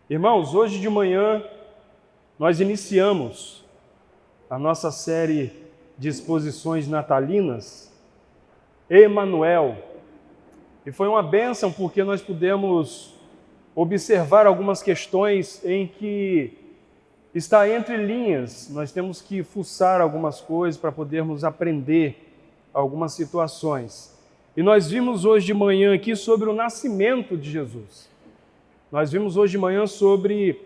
Irmãos, hoje de manhã nós iniciamos a nossa série de exposições natalinas, Emanuel, e foi uma bênção porque nós pudemos observar algumas questões em que está entre linhas, nós temos que fuçar algumas coisas para podermos aprender algumas situações. E nós vimos hoje de manhã aqui sobre o nascimento de Jesus. Nós vimos hoje de manhã sobre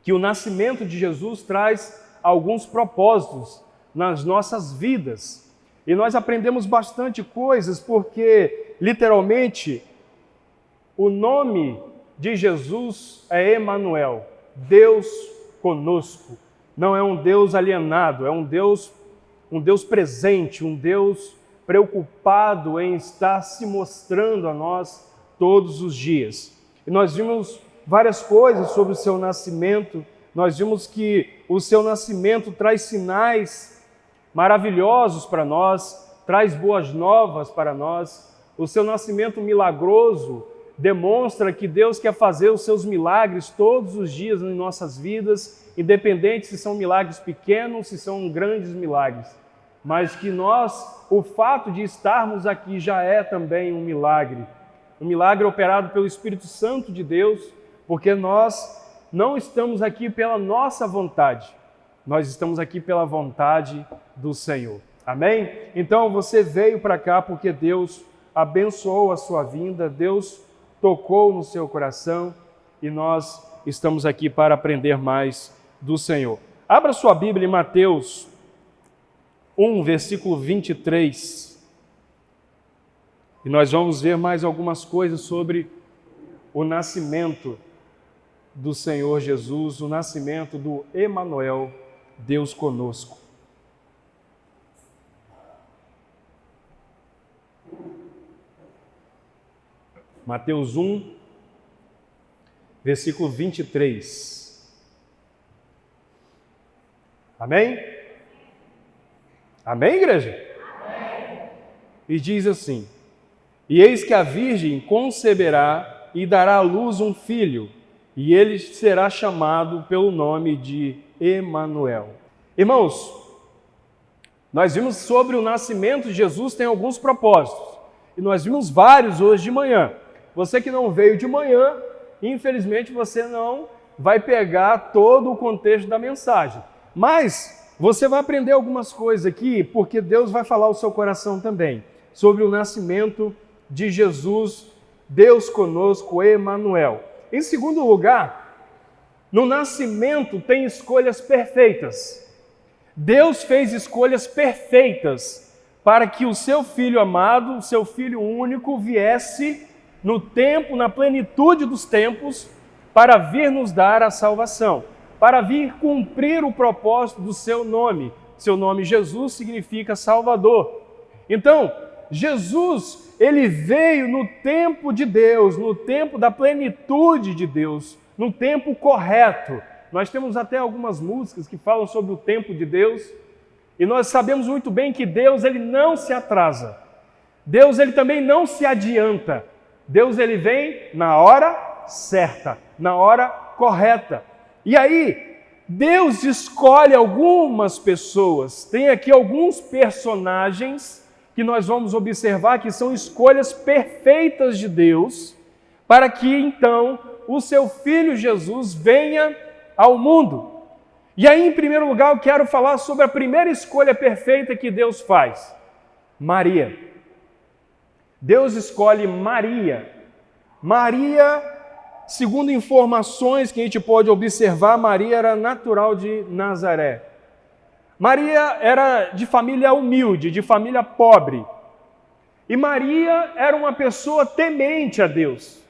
que o nascimento de Jesus traz alguns propósitos nas nossas vidas. E nós aprendemos bastante coisas porque, literalmente, o nome de Jesus é Emanuel, Deus conosco. Não é um Deus alienado, é um Deus presente, um Deus preocupado em estar se mostrando a nós todos os dias. E nós vimos várias coisas sobre o seu nascimento. Nós vimos que o seu nascimento traz sinais maravilhosos para nós, traz boas novas para nós. O seu nascimento milagroso demonstra que Deus quer fazer os seus milagres todos os dias em nossas vidas, independente se são milagres pequenos, se são grandes milagres. Mas que o fato de estarmos aqui já é também um milagre operado pelo Espírito Santo de Deus, porque nós não estamos aqui pela nossa vontade, nós estamos aqui pela vontade do Senhor. Amém? Então você veio para cá porque Deus abençoou a sua vinda, Deus tocou no seu coração e nós estamos aqui para aprender mais do Senhor. Abra sua Bíblia em Mateus 1, versículo 23. E nós vamos ver mais algumas coisas sobre o nascimento do Senhor Jesus, o nascimento do Emanuel, Deus conosco. Mateus 1, versículo 23. Amém? Amém, igreja? Amém. E diz assim: E eis que a virgem conceberá e dará à luz um filho, e ele será chamado pelo nome de Emanuel. Irmãos, nós vimos sobre o nascimento de Jesus, tem alguns propósitos, e nós vimos vários hoje de manhã. Você que não veio de manhã, infelizmente você não vai pegar todo o contexto da mensagem, mas você vai aprender algumas coisas aqui, porque Deus vai falar ao seu coração também, sobre o nascimento de Jesus, Deus conosco, Emanuel. Em segundo lugar, no nascimento tem escolhas perfeitas. Deus fez escolhas perfeitas para que o seu Filho amado, o seu Filho único, viesse no tempo, na plenitude dos tempos, para vir nos dar a salvação, para vir cumprir o propósito do seu nome. Seu nome Jesus significa Salvador. Então, Jesus, ele veio no tempo de Deus, no tempo da plenitude de Deus, no tempo correto. Nós temos até algumas músicas que falam sobre o tempo de Deus, e nós sabemos muito bem que Deus, ele não se atrasa. Deus, ele também não se adianta. Deus, ele vem na hora certa, na hora correta. E aí, Deus escolhe algumas pessoas. Tem aqui alguns personagens que nós vamos observar que são escolhas perfeitas de Deus, para que então o seu Filho Jesus venha ao mundo. E aí, em primeiro lugar, eu quero falar sobre a primeira escolha perfeita que Deus faz: Maria. Deus escolhe Maria. Maria, segundo informações que a gente pode observar, Maria era natural de Nazaré. Maria era de família humilde, de família pobre. E Maria era uma pessoa temente a Deus.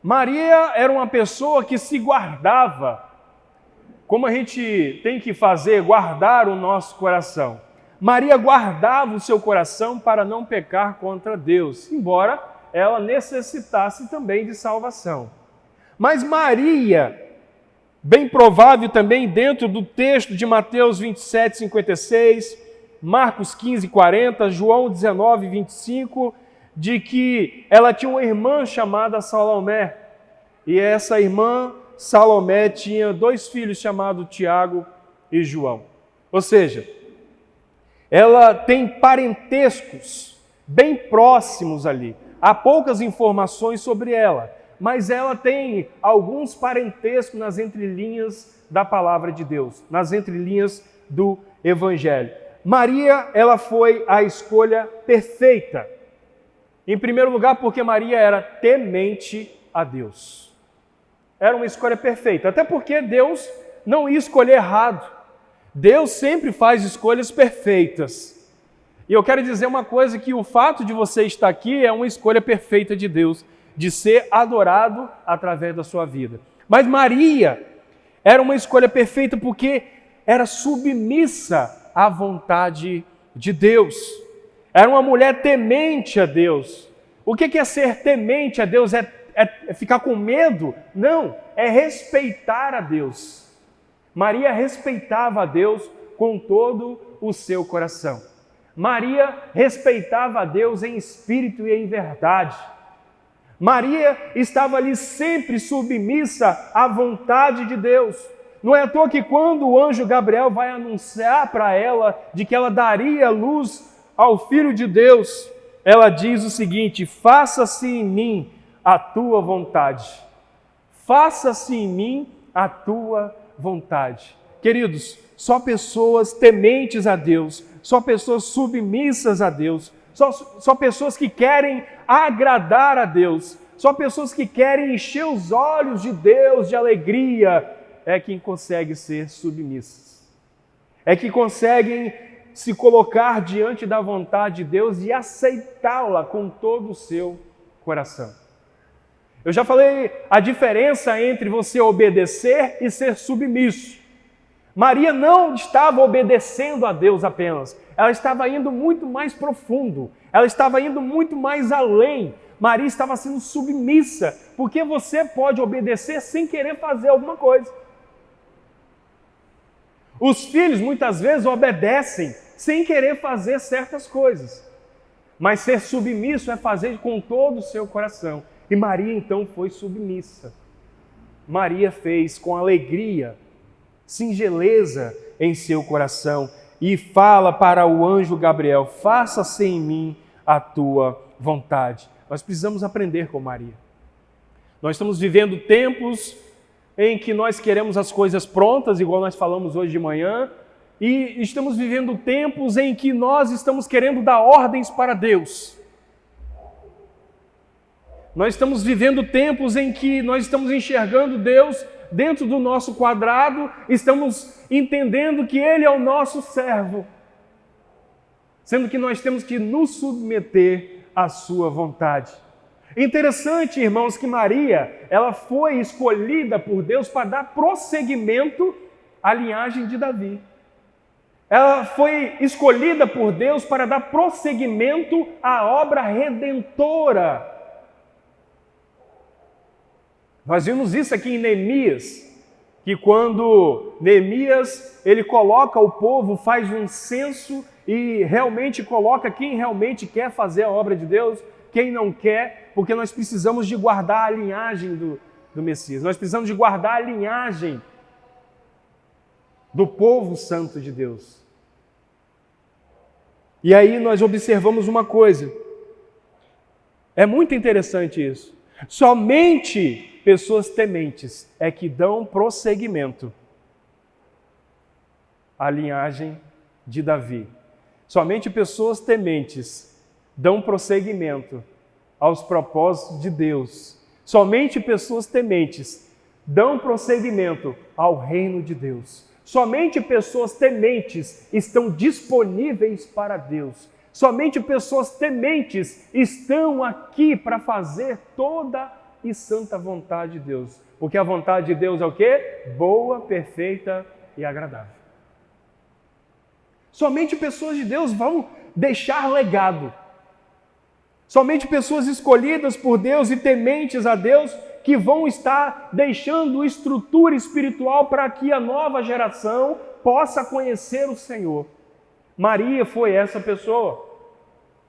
Maria era uma pessoa que se guardava. Como a gente tem que fazer? Guardar o nosso coração. Maria guardava o seu coração para não pecar contra Deus, embora ela necessitasse também de salvação. Mas Maria, bem provável também dentro do texto de Mateus 27, 56, Marcos 15, 40, João 19, 25, de que ela tinha uma irmã chamada Salomé, e essa irmã Salomé tinha 2 filhos chamados Tiago e João. Ou seja, ela tem parentescos bem próximos ali. Há poucas informações sobre ela, mas ela tem alguns parentescos nas entrelinhas da palavra de Deus, nas entrelinhas do Evangelho. Maria, ela foi a escolha perfeita. Em primeiro lugar, porque Maria era temente a Deus. Era uma escolha perfeita, até porque Deus não ia escolher errado. Deus sempre faz escolhas perfeitas. E eu quero dizer uma coisa, que o fato de você estar aqui é uma escolha perfeita de Deus, de ser adorado através da sua vida. Mas Maria era uma escolha perfeita porque era submissa à vontade de Deus. Era uma mulher temente a Deus. O que é ser temente a Deus? É ficar com medo? Não, é respeitar a Deus. Maria respeitava a Deus com todo o seu coração. Maria respeitava a Deus em espírito e em verdade. Maria estava ali sempre submissa à vontade de Deus. Não é à toa que quando o anjo Gabriel vai anunciar para ela de que ela daria luz ao Filho de Deus, ela diz o seguinte: faça-se em mim a tua vontade. Faça-se em mim a tua vontade. Queridos, só pessoas tementes a Deus, só pessoas submissas a Deus, só pessoas que querem agradar a Deus, só pessoas que querem encher os olhos de Deus de alegria, é quem consegue ser submissas. É que conseguem se colocar diante da vontade de Deus e aceitá-la com todo o seu coração. Eu já falei a diferença entre você obedecer e ser submisso. Maria não estava obedecendo a Deus apenas, ela estava indo muito mais profundo, ela estava indo muito mais além. Maria estava sendo submissa, porque você pode obedecer sem querer fazer alguma coisa. Os filhos muitas vezes obedecem sem querer fazer certas coisas, mas ser submisso é fazer com todo o seu coração. E Maria então foi submissa. Maria fez com alegria, singeleza em seu coração e fala para o anjo Gabriel: faça-se em mim a tua vontade. Nós precisamos aprender com Maria. Nós estamos vivendo tempos em que nós queremos as coisas prontas, igual nós falamos hoje de manhã, e estamos vivendo tempos em que nós estamos querendo dar ordens para Deus. Nós estamos vivendo tempos em que nós estamos enxergando Deus dentro do nosso quadrado, estamos entendendo que Ele é o nosso servo, sendo que nós temos que nos submeter à sua vontade. Interessante, irmãos, que Maria, ela foi escolhida por Deus para dar prosseguimento à linhagem de Davi. Ela foi escolhida por Deus para dar prosseguimento à obra redentora. Nós vimos isso aqui em Neemias, que quando Neemias, ele coloca o povo, faz um censo e realmente coloca quem realmente quer fazer a obra de Deus, quem não quer, porque nós precisamos de guardar a linhagem do Messias, nós precisamos de guardar a linhagem do povo santo de Deus. E aí nós observamos uma coisa, é muito interessante isso, somente pessoas tementes é que dão prosseguimento à linhagem de Davi. Somente pessoas tementes dão prosseguimento aos propósitos de Deus. Somente pessoas tementes dão prosseguimento ao reino de Deus. Somente pessoas tementes estão disponíveis para Deus. Somente pessoas tementes estão aqui para fazer toda e santa vontade de Deus. Porque a vontade de Deus é o quê? Boa, perfeita e agradável. Somente pessoas de Deus vão deixar legado. Somente pessoas escolhidas por Deus e tementes a Deus que vão estar deixando estrutura espiritual para que a nova geração possa conhecer o Senhor. Maria foi essa pessoa,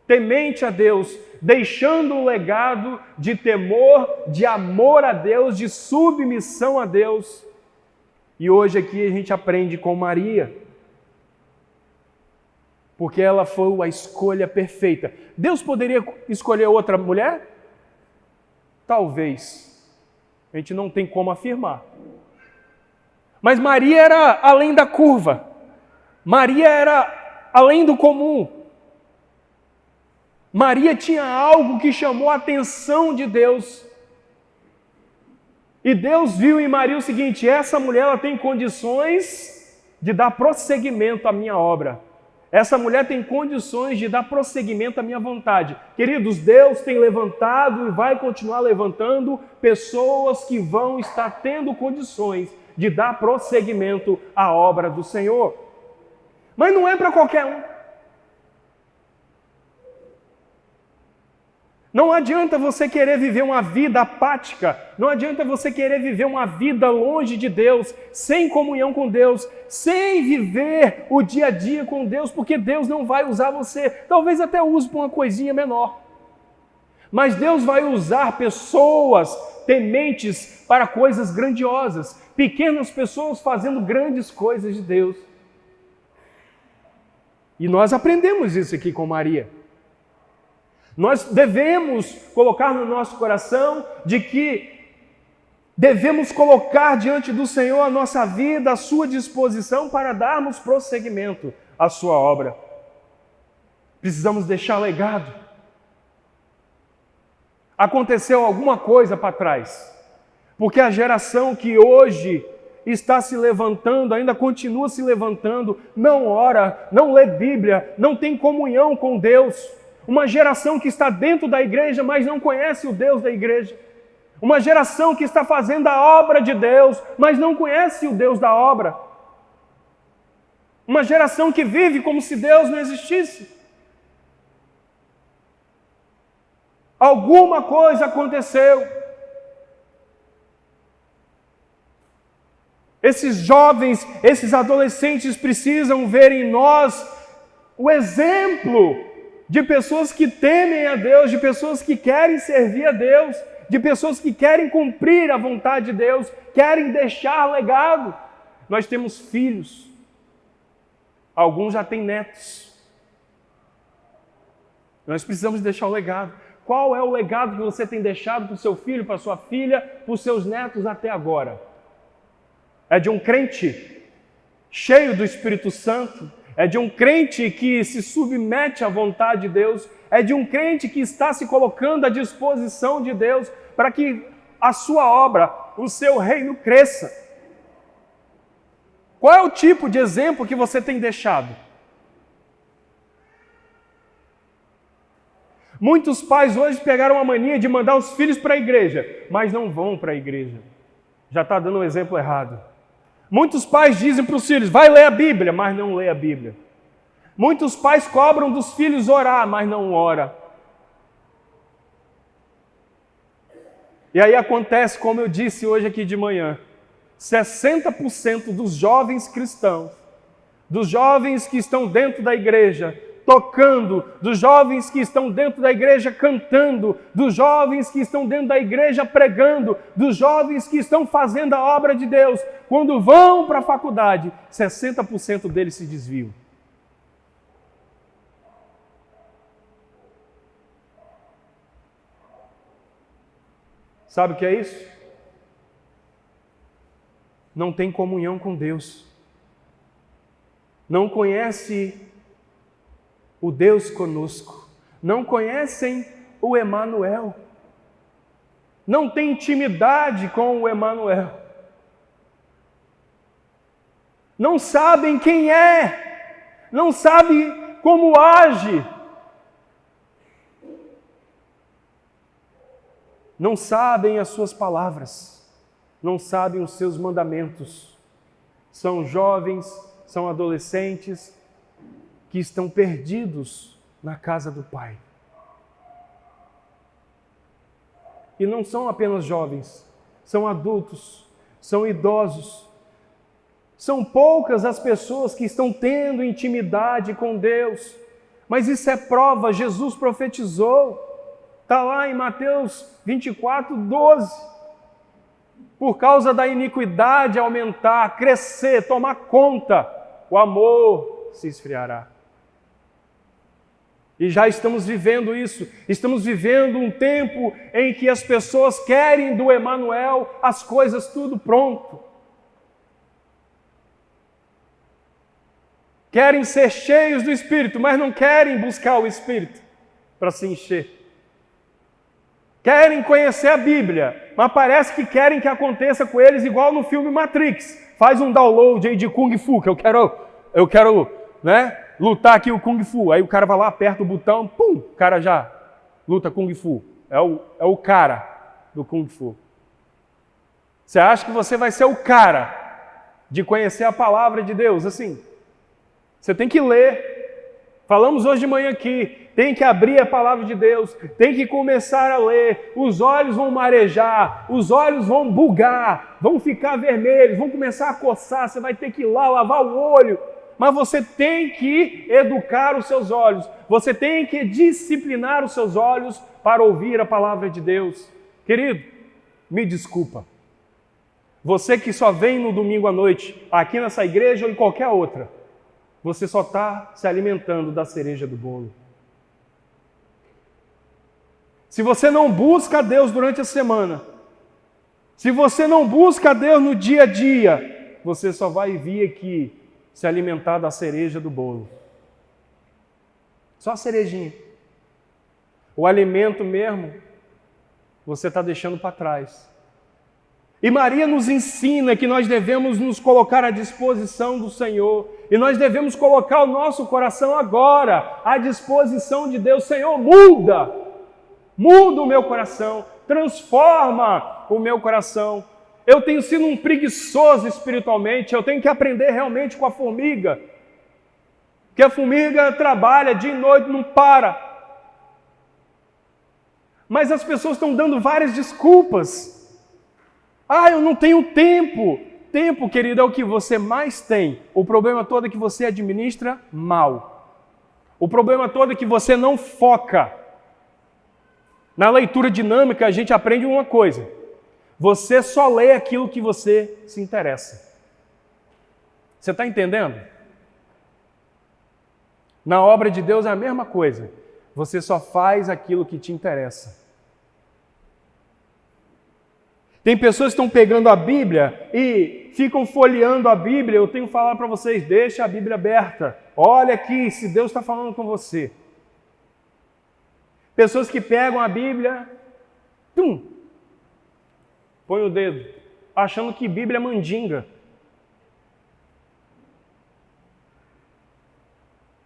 temente a Deus, deixando um legado de temor, de amor a Deus, de submissão a Deus. E hoje aqui a gente aprende com Maria, porque ela foi a escolha perfeita. Deus poderia escolher outra mulher? Talvez. A gente não tem como afirmar. Mas Maria era além da curva. Maria era além do comum. Maria tinha algo que chamou a atenção de Deus. E Deus viu em Maria o seguinte: essa mulher ela tem condições de dar prosseguimento à minha obra. Essa mulher tem condições de dar prosseguimento à minha vontade. Queridos, Deus tem levantado e vai continuar levantando pessoas que vão estar tendo condições de dar prosseguimento à obra do Senhor. Mas não é para qualquer um. Não adianta você querer viver uma vida apática, não adianta você querer viver uma vida longe de Deus, sem comunhão com Deus, sem viver o dia a dia com Deus, porque Deus não vai usar você. Talvez até use para uma coisinha menor. Mas Deus vai usar pessoas tementes para coisas grandiosas, pequenas pessoas fazendo grandes coisas de Deus. E nós aprendemos isso aqui com Maria. Nós devemos colocar no nosso coração de que devemos colocar diante do Senhor a nossa vida, à sua disposição para darmos prosseguimento à sua obra. Precisamos deixar legado. Aconteceu alguma coisa para trás, porque a geração que hoje está se levantando, ainda continua se levantando, não ora, não lê Bíblia, não tem comunhão com Deus. Uma geração que está dentro da igreja, mas não conhece o Deus da igreja. Uma geração que está fazendo a obra de Deus, mas não conhece o Deus da obra. Uma geração que vive como se Deus não existisse. Alguma coisa aconteceu. Esses jovens, esses adolescentes precisam ver em nós o exemplo de pessoas que temem a Deus, de pessoas que querem servir a Deus, de pessoas que querem cumprir a vontade de Deus, querem deixar legado. Nós temos filhos, alguns já têm netos. Nós precisamos deixar o legado. Qual é o legado que você tem deixado para o seu filho, para a sua filha, para os seus netos até agora? É de um crente cheio do Espírito Santo? É de um crente que se submete à vontade de Deus? É de um crente que está se colocando à disposição de Deus para que a sua obra, o seu reino cresça? Qual é o tipo de exemplo que você tem deixado? Muitos pais hoje pegaram a mania de mandar os filhos para a igreja, mas não vão para a igreja. Já está dando um exemplo errado. Muitos pais dizem para os filhos: vai ler a Bíblia, mas não lê a Bíblia. Muitos pais cobram dos filhos orar, mas não ora. E aí acontece, como eu disse hoje aqui de manhã, 60% dos jovens cristãos, dos jovens que estão dentro da igreja tocando, dos jovens que estão dentro da igreja cantando, dos jovens que estão dentro da igreja pregando, dos jovens que estão fazendo a obra de Deus, quando vão para a faculdade, 60% deles se desviam. Sabe o que é isso? Não tem comunhão com Deus. Não conhece o Deus conosco. Não conhecem o Emanuel. Não tem intimidade com o Emanuel. Não sabem quem é. Não sabem como age. Não sabem as suas palavras. Não sabem os seus mandamentos. São jovens, são adolescentes que estão perdidos na casa do Pai. E não são apenas jovens, são adultos, são idosos. São poucas as pessoas que estão tendo intimidade com Deus. Mas isso é prova, Jesus profetizou. Está lá em Mateus 24, 12. Por causa da iniquidade aumentar, crescer, tomar conta, o amor se esfriará. E já estamos vivendo isso. Estamos vivendo um tempo em que as pessoas querem do Emanuel as coisas tudo pronto. Querem ser cheios do Espírito, mas não querem buscar o Espírito para se encher. Querem conhecer a Bíblia, mas parece que querem que aconteça com eles igual no filme Matrix. Faz um download aí de Kung Fu, que eu quero, né, lutar aqui o Kung Fu. Aí o cara vai lá, aperta o botão, pum, o cara já luta Kung Fu. É o cara do Kung Fu. Você acha que você vai ser o cara de conhecer a palavra de Deus? Assim, você tem que ler. Falamos hoje de manhã aqui. Tem que abrir a palavra de Deus, tem que começar a ler, os olhos vão marejar, os olhos vão bugar, vão ficar vermelhos, vão começar a coçar, você vai ter que ir lá lavar o olho, mas você tem que educar os seus olhos, você tem que disciplinar os seus olhos para ouvir a palavra de Deus. Querido, me desculpa, você que só vem no domingo à noite, aqui nessa igreja ou em qualquer outra, você só está se alimentando da cereja do bolo. Se você não busca a Deus durante a semana, se você não busca a Deus no dia a dia, você só vai vir aqui se alimentar da cereja do bolo. Só a cerejinha. O alimento mesmo, você está deixando para trás. E Maria nos ensina que nós devemos nos colocar à disposição do Senhor. E nós devemos colocar o nosso coração agora à disposição de Deus. Senhor, muda o meu coração, transforma o meu coração. Eu tenho sido um preguiçoso espiritualmente, eu tenho que aprender realmente com a formiga. Porque a formiga trabalha dia e noite, não para. Mas as pessoas estão dando várias desculpas. Eu não tenho tempo. Tempo, querido, é o que você mais tem. O problema todo é que você administra mal. O problema todo é que você não foca. Na leitura dinâmica, a gente aprende uma coisa. Você só lê aquilo que você se interessa. Você está entendendo? Na obra de Deus é a mesma coisa. Você só faz aquilo que te interessa. Tem pessoas que estão pegando a Bíblia e ficam folheando a Bíblia. Eu tenho que falar para vocês, deixa a Bíblia aberta. Olha aqui, se Deus está falando com você. Pessoas que pegam a Bíblia, põe o dedo, achando que Bíblia é mandinga.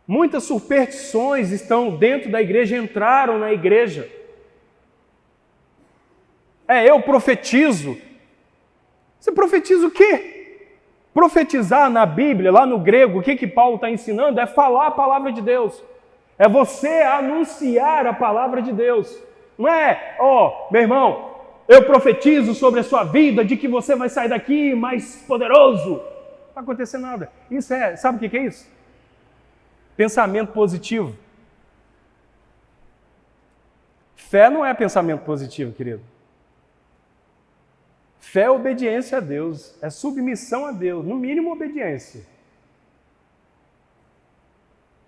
Muitas superstições estão dentro da igreja, entraram na igreja. Eu profetizo. Você profetiza o quê? Profetizar na Bíblia, lá no grego, o que Paulo está ensinando? É falar a palavra de Deus. É você anunciar a palavra de Deus. Não é, meu irmão, eu profetizo sobre a sua vida, de que você vai sair daqui mais poderoso. Não vai acontecer nada. Isso sabe o que é isso? Pensamento positivo. Fé não é pensamento positivo, querido. Fé é obediência a Deus, é submissão a Deus, no mínimo obediência.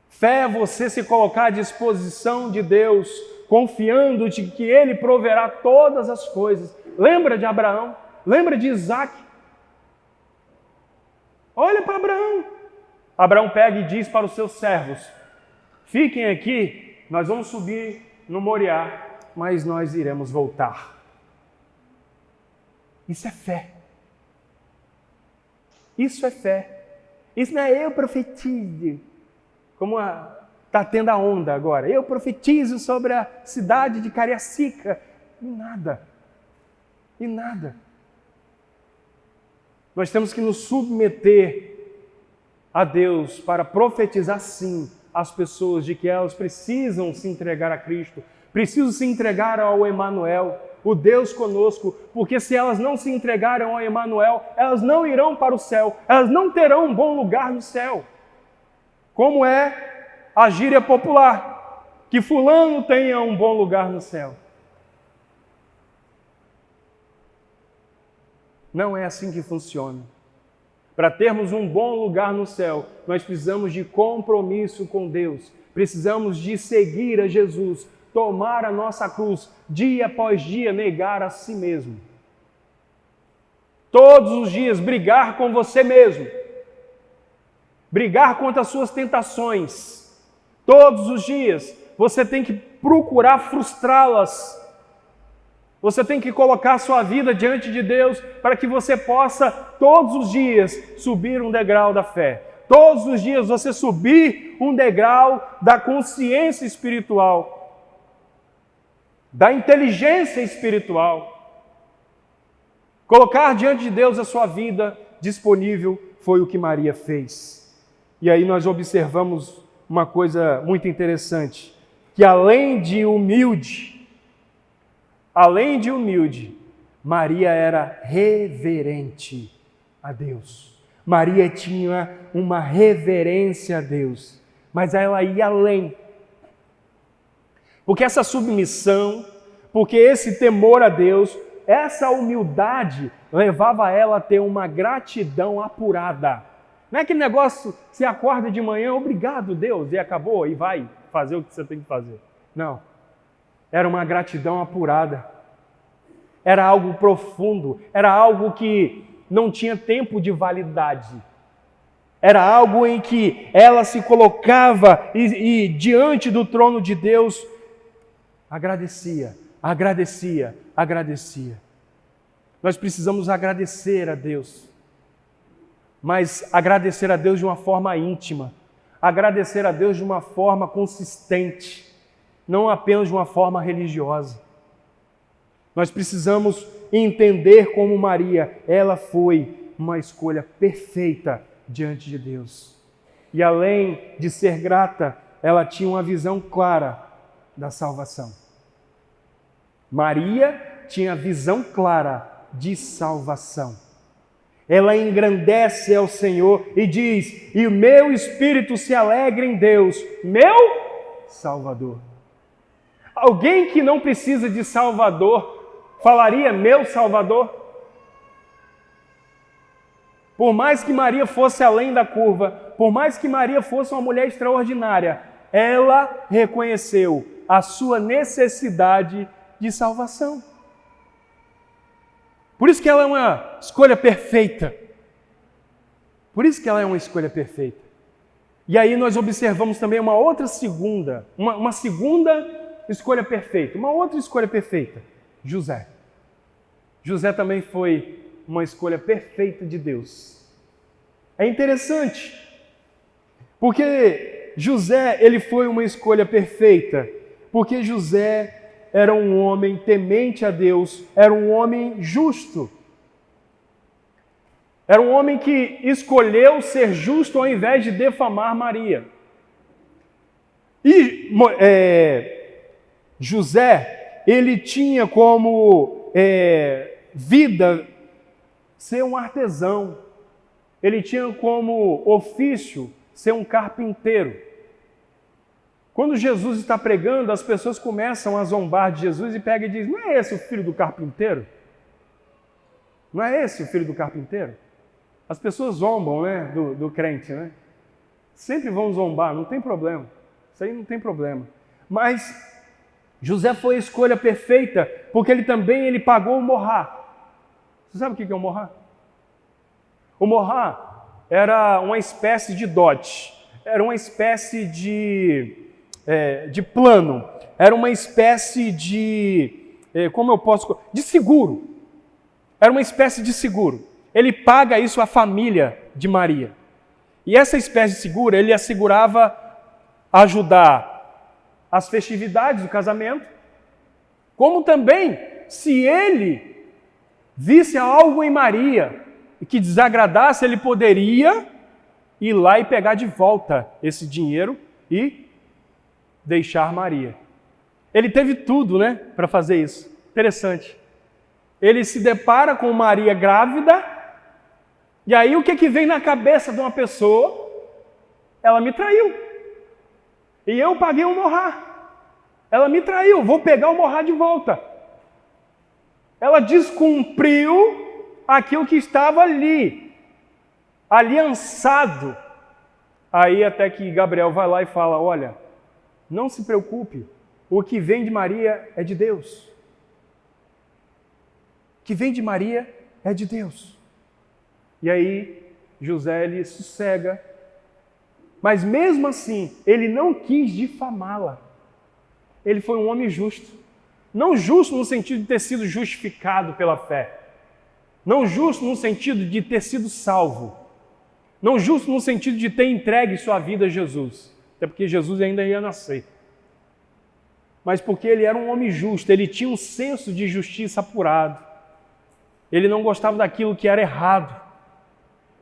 Fé é você se colocar à disposição de Deus, confiando de que Ele proverá todas as coisas. Lembra de Abraão? Lembra de Isaac? Olha para Abraão. Abraão pega e diz para os seus servos, fiquem aqui, nós vamos subir no Moriá, mas nós iremos voltar. Isso é fé. Isso é fé. Isso não é eu profetizo. Como está tendo a onda agora. Eu profetizo sobre a cidade de Cariacica. E nada. Nós temos que nos submeter a Deus para profetizar sim às pessoas de que elas precisam se entregar a Cristo, precisam se entregar ao Emanuel, o Deus conosco, porque se elas não se entregarem ao Emanuel, elas não irão para o céu, elas não terão um bom lugar no céu. Como é a gíria popular, que fulano tenha um bom lugar no céu. Não é assim que funciona. Para termos um bom lugar no céu, nós precisamos de compromisso com Deus. Precisamos de seguir a Jesus, tomar a nossa cruz, dia após dia, negar a si mesmo. Todos os dias brigar com você mesmo. Brigar contra as suas tentações. Todos os dias você tem que procurar frustrá-las. Você tem que colocar a sua vida diante de Deus para que você possa, todos os dias, subir um degrau da fé. Todos os dias você subir um degrau da consciência espiritual, da inteligência espiritual. Colocar diante de Deus a sua vida disponível foi o que Maria fez. E aí nós observamos uma coisa muito interessante, que além de humilde, Maria era reverente a Deus. Maria tinha uma reverência a Deus, mas ela ia além. Porque essa submissão, porque esse temor a Deus, essa humildade levava ela a ter uma gratidão apurada. Não é aquele negócio, você acorda de manhã, obrigado Deus, e acabou, e vai fazer o que você tem que fazer. Não. Era uma gratidão apurada. Era algo profundo, era algo que não tinha tempo de validade. Era algo em que ela se colocava e diante do trono de Deus, agradecia. Nós precisamos agradecer a Deus, mas agradecer a Deus de uma forma íntima, agradecer a Deus de uma forma consistente, não apenas de uma forma religiosa. Nós precisamos entender como Maria, ela foi uma escolha perfeita diante de Deus. E além de ser grata, ela tinha uma visão clara da salvação. Maria tinha visão clara de salvação. Ela engrandece ao Senhor e diz: e o meu espírito se alegra em Deus, meu Salvador. Alguém que não precisa de Salvador falaria meu Salvador? Por mais que Maria fosse além da curva, por mais que Maria fosse uma mulher extraordinária, ela reconheceu a sua necessidade de salvação. Por isso que ela é uma escolha perfeita. E aí nós observamos também uma outra segunda, uma segunda escolha perfeita, uma outra escolha perfeita. José. José também foi uma escolha perfeita de Deus. É interessante, porque José, ele foi uma escolha perfeita, porque José era um homem temente a Deus, era um homem justo. Era um homem que escolheu ser justo ao invés de defamar Maria. E José, ele tinha como vida ser um artesão. Ele tinha como ofício ser um carpinteiro. Quando Jesus está pregando, as pessoas começam a zombar de Jesus e pegam e dizem: não é esse o filho do carpinteiro? Não é esse o filho do carpinteiro? As pessoas zombam, né, do crente, né? Sempre vão zombar, não tem problema. Isso aí não tem problema. Mas José foi a escolha perfeita, porque ele pagou o mohá. Você sabe o que é o mohá? O mohá era uma espécie de dote, era uma espécie de plano, era uma espécie de seguro. Era uma espécie de seguro. Ele paga isso à família de Maria. E essa espécie de seguro, ele assegurava ajudar as festividades do casamento, como também, se ele visse algo em Maria que desagradasse, ele poderia ir lá e pegar de volta esse dinheiro e deixar Maria. Ele teve tudo, né, para fazer isso. Interessante. Ele se depara com Maria grávida, e aí o que vem na cabeça de uma pessoa? Ela me traiu. E eu paguei o mohá. Ela me traiu, vou pegar o mohá de volta. Ela descumpriu aquilo que estava ali, aliançado. Aí até que Gabriel vai lá e fala, olha, não se preocupe, o que vem de Maria é de Deus. O que vem de Maria é de Deus. E aí José, ele sossega, mas mesmo assim, ele não quis difamá-la. Ele foi um homem justo. Não justo no sentido de ter sido justificado pela fé. Não justo no sentido de ter sido salvo. Não justo no sentido de ter entregue sua vida a Jesus. Até porque Jesus ainda ia nascer. Mas porque ele era um homem justo, ele tinha um senso de justiça apurado. Ele não gostava daquilo que era errado.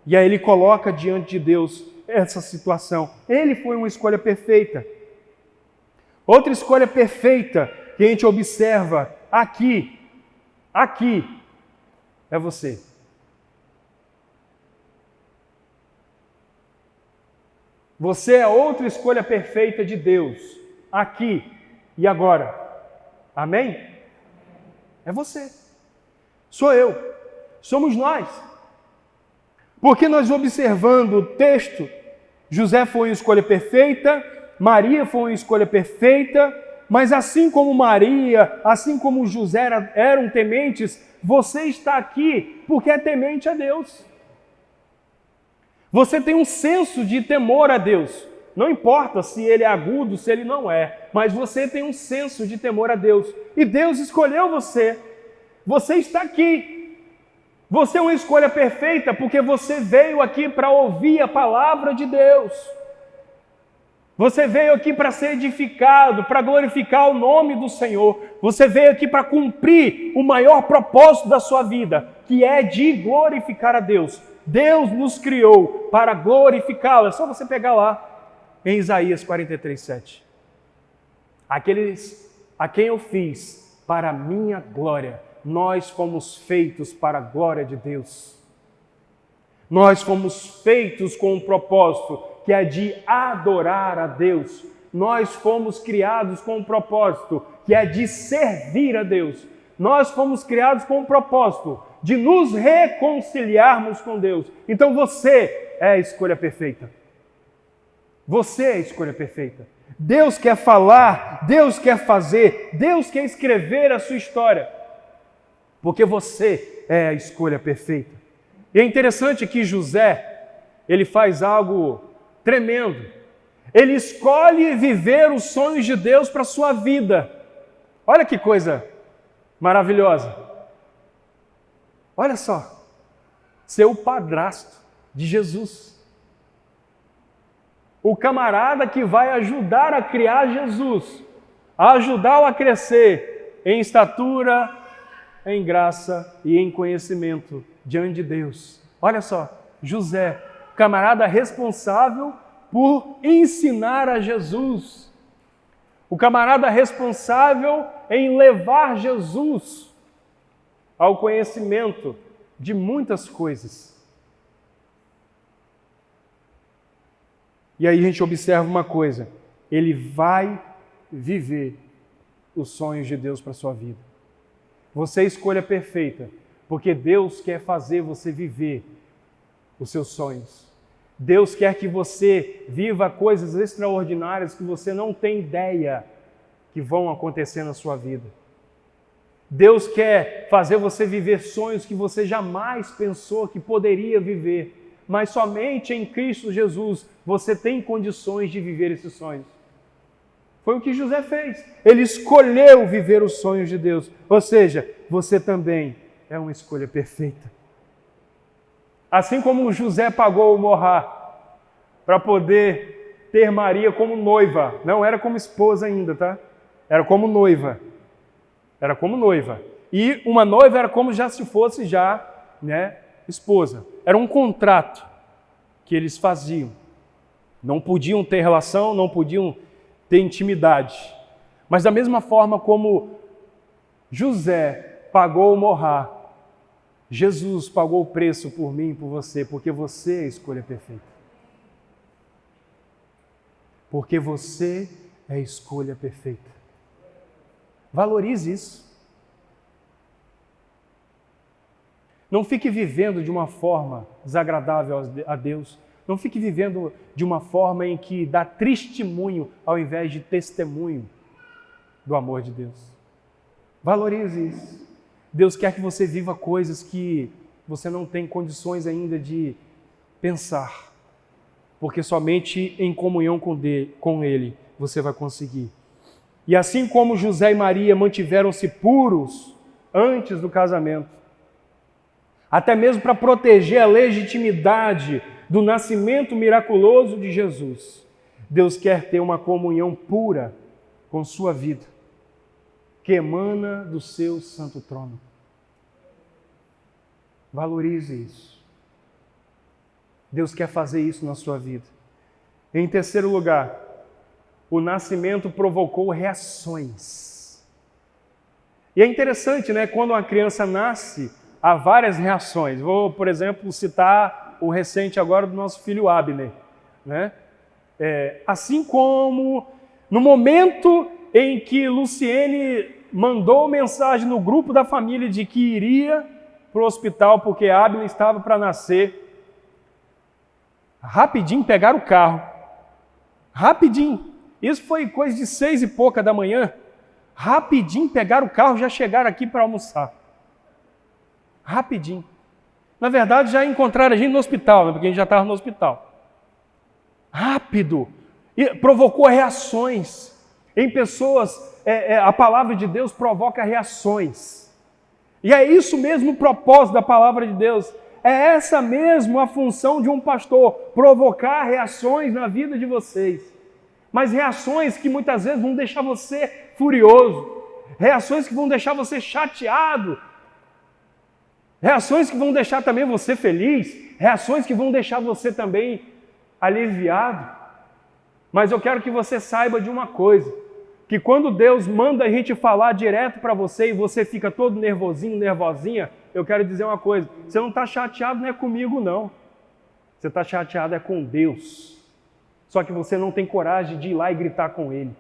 E aí ele coloca diante de Deus essa situação. Ele foi uma escolha perfeita. Outra escolha perfeita que a gente observa aqui, é você. Você é outra escolha perfeita de Deus, aqui e agora. Amém? É você. Sou eu. Somos nós. Porque nós observando o texto, José foi uma escolha perfeita, Maria foi uma escolha perfeita, mas assim como Maria, assim como José eram tementes, você está aqui porque é temente a Deus. Você tem um senso de temor a Deus. Não importa se ele é agudo, se ele não é, mas você tem um senso de temor a Deus. E Deus escolheu você. Você está aqui. Você é uma escolha perfeita porque você veio aqui para ouvir a palavra de Deus. Você veio aqui para ser edificado, para glorificar o nome do Senhor. Você veio aqui para cumprir o maior propósito da sua vida, que é de glorificar a Deus. Deus nos criou para glorificá-lo. É só você pegar lá em Isaías 43:7. Aqueles a quem eu fiz para a minha glória. Nós fomos feitos para a glória de Deus. Nós fomos feitos com um propósito, que é de adorar a Deus. Nós fomos criados com um propósito, que é de servir a Deus. Nós fomos criados com um propósito, de nos reconciliarmos com Deus. Então você é a escolha perfeita. Você é a escolha perfeita. Deus quer falar, Deus quer fazer, Deus quer escrever a sua história. Porque você é a escolha perfeita. E é interessante que José, ele faz algo tremendo. Ele escolhe viver os sonhos de Deus para a sua vida. Olha que coisa maravilhosa. Olha só, ser o padrasto de Jesus. O camarada que vai ajudar a criar Jesus, a ajudá-lo a crescer em estatura, em graça e em conhecimento diante de Deus. Olha só, José, camarada responsável por ensinar a Jesus. O camarada responsável em levar Jesus ao conhecimento de muitas coisas. E aí a gente observa uma coisa, ele vai viver os sonhos de Deus para a sua vida. Você é a escolha perfeita, porque Deus quer fazer você viver os seus sonhos. Deus quer que você viva coisas extraordinárias que você não tem ideia que vão acontecer na sua vida. Deus quer fazer você viver sonhos que você jamais pensou que poderia viver, mas somente em Cristo Jesus você tem condições de viver esses sonhos. Foi o que José fez. Ele escolheu viver os sonhos de Deus. Ou seja, você também é uma escolha perfeita. Assim como José pagou o morrar para poder ter Maria como noiva. Não era como esposa ainda, tá? Era como noiva. Era como noiva. E uma noiva era como já se fosse esposa. Era um contrato que eles faziam. Não podiam ter relação, não podiam ter intimidade. Mas da mesma forma como José pagou o morrar, Jesus pagou o preço por mim e por você, porque você é a escolha perfeita. Porque você é a escolha perfeita. Valorize isso. Não fique vivendo de uma forma desagradável a Deus. Não fique vivendo de uma forma em que dá testemunho ao invés de testemunho do amor de Deus. Valorize isso. Deus quer que você viva coisas que você não tem condições ainda de pensar, porque somente em comunhão com Ele você vai conseguir. E assim como José e Maria mantiveram-se puros antes do casamento, até mesmo para proteger a legitimidade do nascimento miraculoso de Jesus, Deus quer ter uma comunhão pura com sua vida, que emana do seu santo trono. Valorize isso. Deus quer fazer isso na sua vida. Em terceiro lugar, o nascimento provocou reações. E é interessante, né? Quando uma criança nasce, há várias reações. Vou, por exemplo, citar o recente agora do nosso filho Abner, né? Assim como no momento em que Luciene mandou mensagem no grupo da família de que iria para o hospital porque Abner estava para nascer, rapidinho pegaram o carro, rapidinho, isso foi coisa de 6 e pouca da manhã, rapidinho pegaram o carro, já chegaram aqui para almoçar, rapidinho. Na verdade já encontraram a gente no hospital, né, porque a gente já estava no hospital. Rápido, e provocou reações em pessoas. A palavra de Deus provoca reações. E é isso mesmo o propósito da palavra de Deus. É essa mesmo a função de um pastor, provocar reações na vida de vocês. Mas reações que muitas vezes vão deixar você furioso, reações que vão deixar você chateado, reações que vão deixar também você feliz, reações que vão deixar você também aliviado. Mas eu quero que você saiba de uma coisa, que quando Deus manda a gente falar direto para você e você fica todo nervosinho, nervosinha, eu quero dizer uma coisa, você não está chateado não é comigo não, você está chateado é com Deus, só que você não tem coragem de ir lá e gritar com Ele.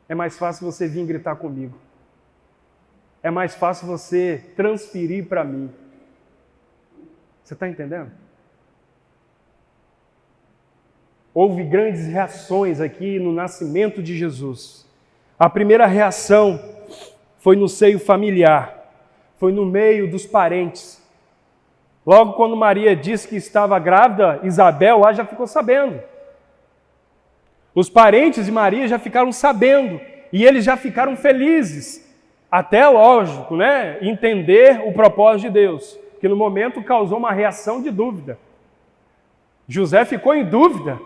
É mais fácil você vir gritar comigo, é mais fácil você transferir para mim. Você está entendendo? Houve grandes reações aqui no nascimento de Jesus. A primeira reação foi no seio familiar, foi no meio dos parentes. Logo quando Maria disse que estava grávida, Isabel lá já ficou sabendo. Os parentes de Maria já ficaram sabendo e eles já ficaram felizes. Até, lógico, né, entender o propósito de Deus, que no momento causou uma reação de dúvida. José ficou em dúvida.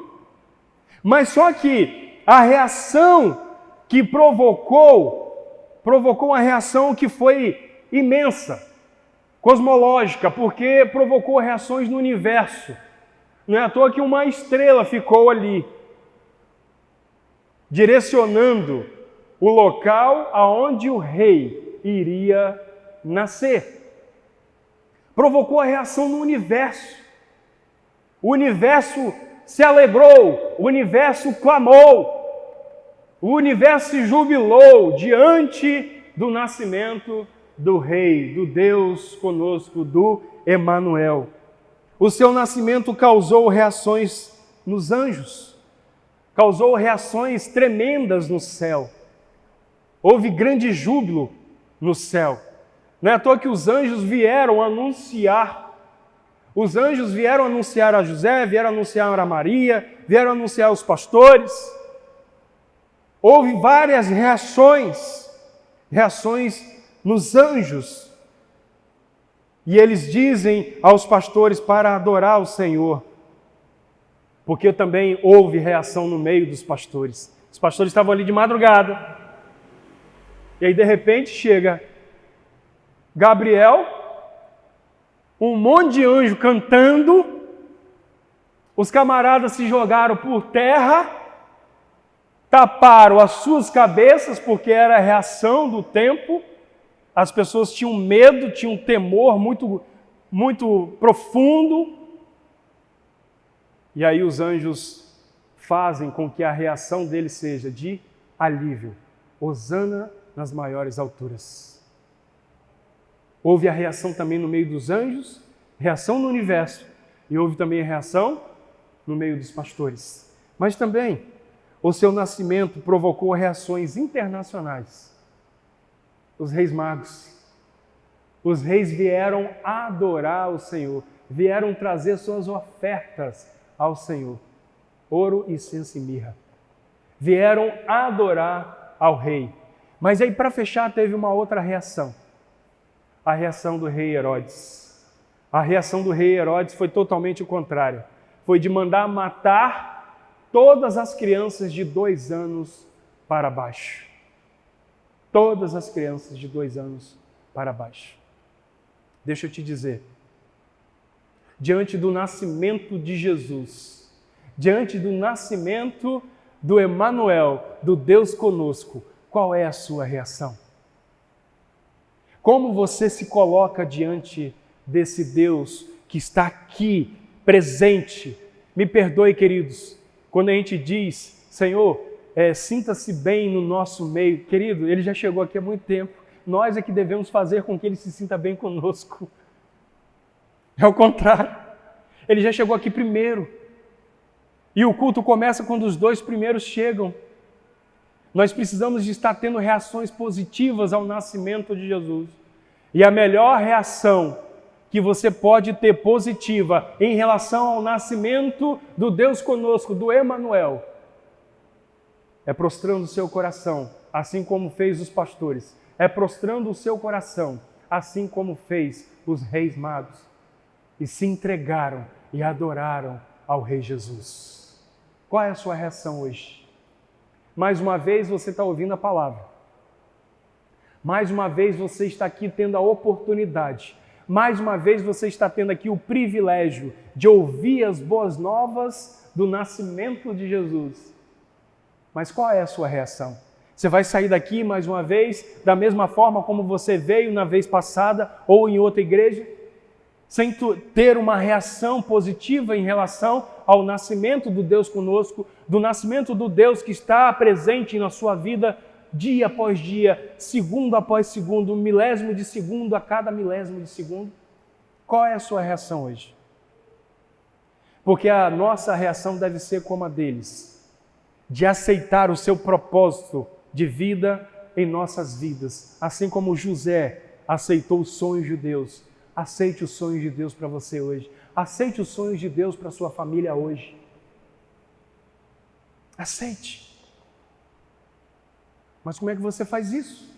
Mas só que a reação que provocou uma reação que foi imensa, cosmológica, porque provocou reações no universo. Não é à toa que uma estrela ficou ali, direcionando o local aonde o rei iria nascer. Provocou a reação no universo. O universo se alegrou, o universo clamou, o universo se jubilou diante do nascimento do Rei, do Deus conosco, do Emanuel. O seu nascimento causou reações nos anjos, causou reações tremendas no céu. Houve grande júbilo no céu. Não é à toa que os anjos vieram anunciar. Os anjos vieram anunciar a José, vieram anunciar a Maria, vieram anunciar os pastores. Houve várias reações nos anjos. E eles dizem aos pastores para adorar o Senhor. Porque também houve reação no meio dos pastores. Os pastores estavam ali de madrugada. E aí de repente chega Gabriel, um monte de anjo cantando, os camaradas se jogaram por terra, taparam as suas cabeças, porque era a reação do tempo, as pessoas tinham medo, tinham um temor muito, muito profundo, e aí os anjos fazem com que a reação deles seja de alívio. Hosana nas maiores alturas. Houve a reação também no meio dos anjos, reação no universo, e houve também a reação no meio dos pastores. Mas também o seu nascimento provocou reações internacionais. Os reis magos, os reis vieram adorar o Senhor, vieram trazer suas ofertas ao Senhor, ouro, incenso e mirra. Vieram adorar ao rei. Mas aí, para fechar, teve uma outra reação. A reação do rei Herodes. A reação do rei Herodes foi totalmente o contrário. Foi de mandar matar todas as crianças de 2 anos para baixo. Todas as crianças de 2 anos para baixo. Deixa eu te dizer, diante do nascimento de Jesus, diante do nascimento do Emanuel, do Deus conosco, qual é a sua reação? Como você se coloca diante desse Deus que está aqui, presente? Me perdoe, queridos, quando a gente diz, Senhor, sinta-se bem no nosso meio. Querido, Ele já chegou aqui há muito tempo. Nós é que devemos fazer com que Ele se sinta bem conosco. É o contrário. Ele já chegou aqui primeiro. E o culto começa quando os 2 primeiros chegam. Nós precisamos de estar tendo reações positivas ao nascimento de Jesus. E a melhor reação que você pode ter positiva em relação ao nascimento do Deus conosco, do Emanuel, é prostrando o seu coração, assim como fez os pastores. É prostrando o seu coração, assim como fez os reis magos. E se entregaram e adoraram ao Rei Jesus. Qual é a sua reação hoje? Mais uma vez você está ouvindo a palavra. Mais uma vez você está aqui tendo a oportunidade. Mais uma vez você está tendo aqui o privilégio de ouvir as boas novas do nascimento de Jesus. Mas qual é a sua reação? Você vai sair daqui mais uma vez da mesma forma como você veio na vez passada ou em outra igreja? Sem ter uma reação positiva em relação ao nascimento do Deus conosco, do nascimento do Deus que está presente na sua vida dia após dia, segundo após segundo, milésimo de segundo a cada milésimo de segundo? Qual é a sua reação hoje? Porque a nossa reação deve ser como a deles, de aceitar o seu propósito de vida em nossas vidas, assim como José aceitou os sonhos de Deus. Aceite os sonhos de Deus para você hoje. Aceite os sonhos de Deus para a sua família hoje. Aceite. Mas como é que você faz isso?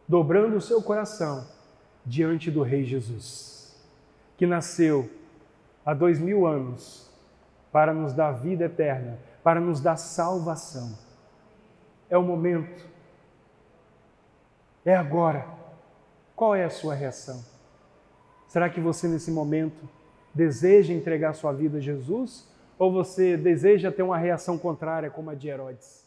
Dobrando o seu coração diante do Rei Jesus, que nasceu há 2000 anos para nos dar vida eterna, para nos dar salvação. É o momento. É agora. Qual é a sua reação? Será que você, nesse momento, deseja entregar sua vida a Jesus? Ou você deseja ter uma reação contrária, como a de Herodes?